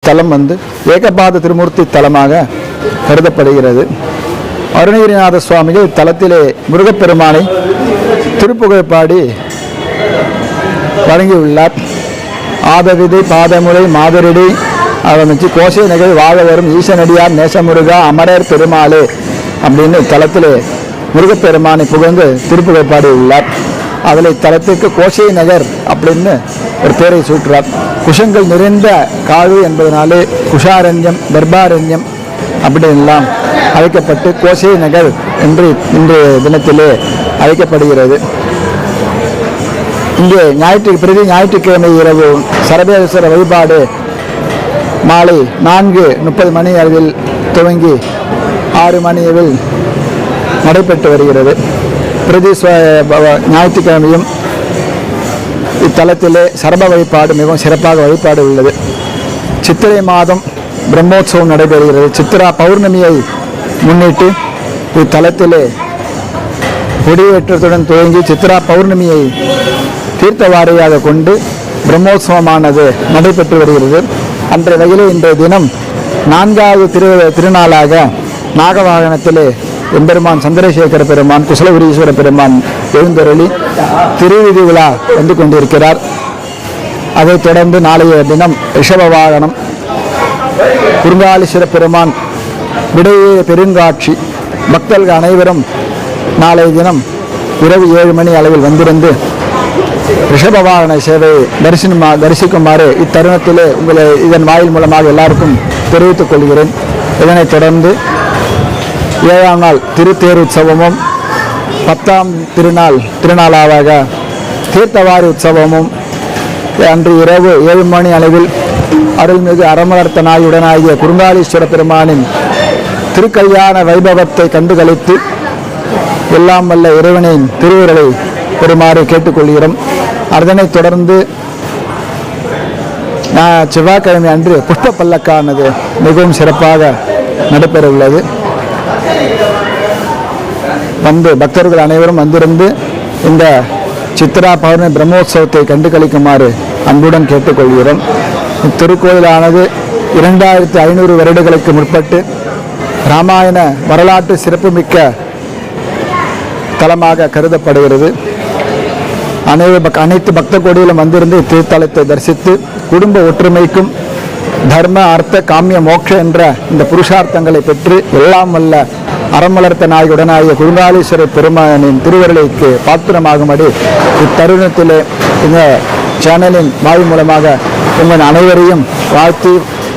இத்தலம் ஏகபாத திருமூர்த்தி தலமாக கருதப்படுகிறது. அருணகிரிநாத சுவாமிகள் இத்தலத்திலே முருகப்பெருமானை திருப்புகழ் பாடி வழங்கியுள்ளார். ஆதவிதை பாதமுறை மாதரிடி ஆரம்பித்து கோசை நகர் வாழ வரும் ஈசனடியார் நேசமுருகா அமரர் பெருமாளே அப்படின்னு தலத்திலே முருகப்பெருமானை புகழ்ந்து திருப்புகழ் பாடியுள்ளார். அதில் இத்தலத்திற்கு கோசை நகர் அப்படின்னு ஒரு பேரை சூட்டுறார். குஷங்கள் நிறைந்த காடு என்பதனாலே குஷாரண்யம் தர்பாரண்யம் அப்படின்லாம் அழைக்கப்பட்டு கோசை நகர் என்று இன்றைய தினத்திலே அழைக்கப்படுகிறது. இங்கே பிரதி ஞாயிற்றுக்கிழமை இரவு சரபேஸ்வர வழிபாடு மாலை 4:30 மணி அளவில் துவங்கி 6 மணி அளவில் நடைபெற்று வருகிறது. பிரதி ஞாயிற்றுக்கிழமையும் இத்தலத்திலே சரப வழிபாடு மிகவும் சிறப்பாக வழிபாடு உள்ளது. சித்திரை மாதம் பிரம்மோற்சவம் நடைபெறுகிறது. சித்திரா பௌர்ணமியை முன்னிட்டு இத்தலத்திலே கொடியேற்றத்துடன் துவங்கி சித்திரா பௌர்ணமியை தீர்த்தவாரியாக கொண்டு பிரம்மோற்சவமானது நடைபெற்று வருகிறது. அன்றைய வகையிலே இன்றைய தினம் 4வது திருநாளாக நாகவாகனத்திலே எம்பெருமான் சந்திரசேகர பெருமான் குசலபுரீஸ்வர பெருமான் எழுந்தருளி திருவிதி விழா வந்து கொண்டிருக்கிறார். அதைத் தொடர்ந்து நாளைய தினம் ரிஷப வாகனம் குருங்காலீஸ்வர பெருமான் விடையே பெருங்காட்சி பக்தர்கள் அனைவரும் நாளைய தினம் இரவு 7 மணி அளவில் வந்திருந்து ரிஷப வாகன சேவையை தரிசிக்குமாறு இத்தருணத்திலே உங்களை இதன் வாயில் மூலமாக எல்லாருக்கும் தெரிவித்துக் கொள்கிறேன். இதனைத் தொடர்ந்து 7ஆம் நாள் திருத்தேர் உற்சவமும் 10ஆம் திருநாளாக தீர்த்தவாரி உற்சவமும் அன்று இரவு 7 மணி அளவில் அருள்மிகு அறமலர்த்த நாயுடனாகிய குருங்காலீஸ்வர பெருமானின் திருக்கல்யாண வைபவத்தை கண்டுகளித்து எல்லாம் வல்ல இறைவனின் திருவுருளை பெறுமாறு கேட்டுக்கொள்கிறோம். அதனைத் தொடர்ந்து செவ்வாய்க்கிழமை அன்று புஷ்ப பல்லக்கானது மிகவும் சிறப்பாக நடைபெற உள்ளது. பக்தர்கள் அனைவரும் வந்திருந்து இந்த சித்ரா பௌர்ணமி பிரம்மோற்சவத்தை கண்டு கழிக்குமாறு அன்புடன் கேட்டுக்கொள்கிறோம். இத்திருக்கோயிலானது 2500 வருடங்களுக்கு முற்பட்டு இராமாயண வரலாற்று சிறப்புமிக்க தலமாக கருதப்படுகிறது. அனைத்து பக்த கோடியிலும் வந்திருந்து இத்திருத்தலத்தை தரிசித்து குடும்ப ஒற்றுமைக்கும் தர்ம அர்த்த காமிய மோட்ச என்ற இந்த புருஷார்த்தங்களை பெற்று எல்லாம் வல்ல அறமலர்த்த நாயுடனாகிய குருங்காலீஸ்வர பெருமானின் திருவருளைக்கு பாத்திரமாகும்படி இத்தருணத்திலே இந்த சேனலின் வாய் மூலமாக உங்கள் அனைவரையும் வாழ்த்தி